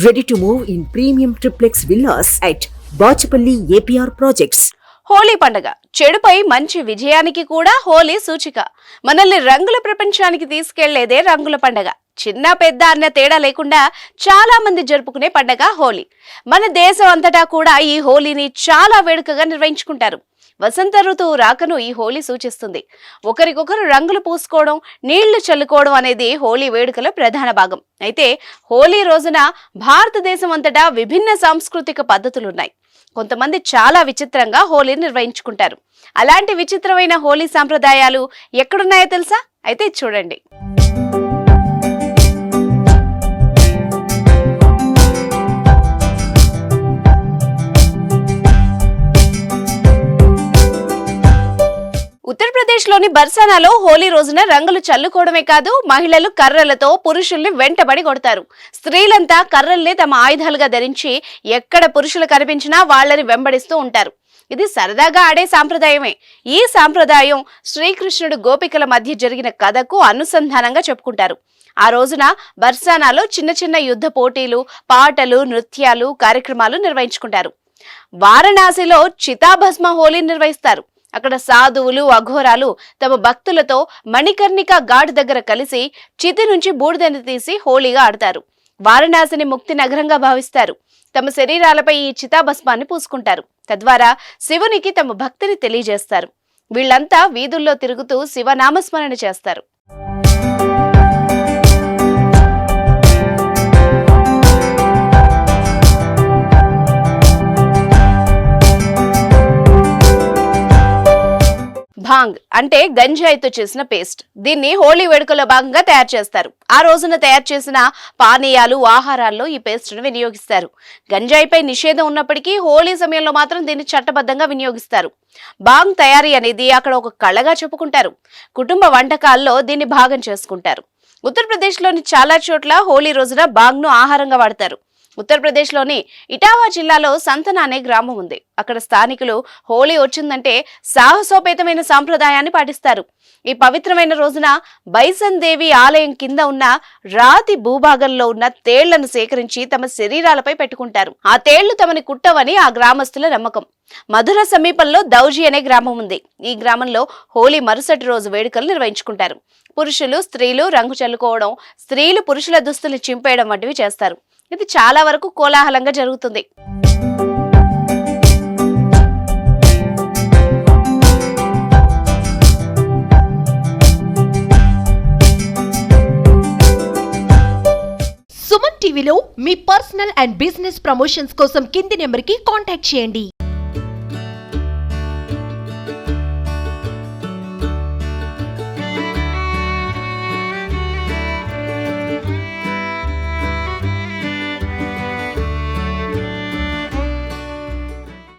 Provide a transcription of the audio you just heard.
Ready to move in premium triplex villas at Bachapalli APR Projects. Holi పండుగ చెడుపై మంచి విజయానికి కూడా హోలీ సూచిక. మనల్ని రంగుల ప్రపంచానికి తీసుకెళ్లేదే రంగుల పండుగ. చిన్న పెద్ద అన్న తేడా లేకుండా చాలా మంది జరుపుకునే పండుగ హోలీ. మన దేశం అంతటా కూడా ఈ హోలీని చాలా వేడుకగా నిర్వహించుకుంటారు. వసంత ఋతువు రాకను ఈ హోలీ సూచిస్తుంది. ఒకరికొకరు రంగులు పూసుకోవడం, నీళ్లు చల్లుకోవడం అనేది హోలీ వేడుకల ప్రధాన భాగం. అయితే హోలీ రోజున భారతదేశం అంతటా విభిన్న సాంస్కృతిక పద్ధతులున్నాయి. కొంతమంది చాలా విచిత్రంగా హోలీని నిర్వహించుకుంటారు. అలాంటి విచిత్రమైన హోలీ సాంప్రదాయాలు ఎక్కడున్నాయో తెలుసా? అయితే చూడండి. ఉత్తరప్రదేశ్లోని బర్సానాలో హోలీ రోజున రంగులు చల్లుకోవడమే కాదు, మహిళలు కర్రలతో పురుషుల్ని వెంటబడి కొడతారు. స్త్రీలంతా కర్రల్ని తమ ఆయుధాలుగా ధరించి ఎక్కడ పురుషులు కనిపించినా వాళ్లని వెంబడిస్తూ ఉంటారు. ఇది సరదాగా ఆడే సాంప్రదాయమే. ఈ సాంప్రదాయం శ్రీకృష్ణుడు గోపికల మధ్య జరిగిన కథకు అనుసంధానంగా చెప్పుకుంటారు. ఆ రోజున బర్సానాలో చిన్న చిన్న యుద్ధ పోటీలు, పాటలు, నృత్యాలు, కార్యక్రమాలు నిర్వహించుకుంటారు. వారణాసిలో చితాభస్మ హోలీ నిర్వహిస్తారు. అక్కడ సాధువులు, అఘోరాలు తమ భక్తులతో మణికర్ణిక ఘాట్ దగ్గర కలిసి చితి నుంచి బూడిదని తీసి హోలీగా ఆడతారు. వారణాసిని ముక్తి నగరంగా భావిస్తారు. తమ శరీరాలపై ఈ చితాభస్మాన్ని పూసుకుంటారు. తద్వారా శివునికి తమ భక్తిని తెలియజేస్తారు. వీళ్లంతా వీధుల్లో తిరుగుతూ శివనామస్మరణ చేస్తారు. భాంగ్ అంటే గంజాయితో చేసిన పేస్ట్. దీన్ని హోలీ వేడుకలో భాగంగా తయారు చేస్తారు. ఆ రోజున తయారు చేసిన పానీయాలు, ఆహారాల్లో ఈ పేస్ట్ను వినియోగిస్తారు. గంజాయిపై నిషేధం ఉన్నప్పటికీ హోలీ సమయంలో మాత్రం దీన్ని చట్టబద్ధంగా వినియోగిస్తారు. భాంగ్ తయారీ అనేది అక్కడ ఒక కళగా చెప్పుకుంటారు. కుటుంబ వంటకాల్లో దీన్ని భాగం చేసుకుంటారు. ఉత్తరప్రదేశ్లోని చాలా చోట్ల హోలీ రోజున భాంగ్ను ఆహారంగా వాడతారు. ఉత్తరప్రదేశ్లోని ఇటావా జిల్లాలో సంతన అనే గ్రామం ఉంది. అక్కడ స్థానికులు హోలీ వచ్చిందంటే సాహసోపేతమైన సాంప్రదాయాన్ని పాటిస్తారు. ఈ పవిత్రమైన రోజున బైసన్ దేవి ఆలయం కింద ఉన్న రాతి భూభాగంలో ఉన్న తేళ్లను సేకరించి తమ శరీరాలపై పెట్టుకుంటారు. ఆ తేళ్లు తమని కుట్టవని ఆ గ్రామస్తుల నమ్మకం. మధుర సమీపంలో దౌజీ అనే గ్రామం ఉంది. ఈ గ్రామంలో హోలీ మరుసటి రోజు వేడుకలు నిర్వహించుకుంటారు. పురుషులు, స్త్రీలు రంగు చల్లుకోవడం, స్త్రీలు పురుషుల దుస్తులు చింపేయడం వంటివి చేస్తారు. ఇది చాలా వరకు కోలాహలంగా జరుగుతుంది. సుమన్ టీవీలో మీ పర్సనల్ అండ్ బిజినెస్ ప్రమోషన్స్ కోసం కింది నెంబర్కి కాంటాక్ట్ చేయండి.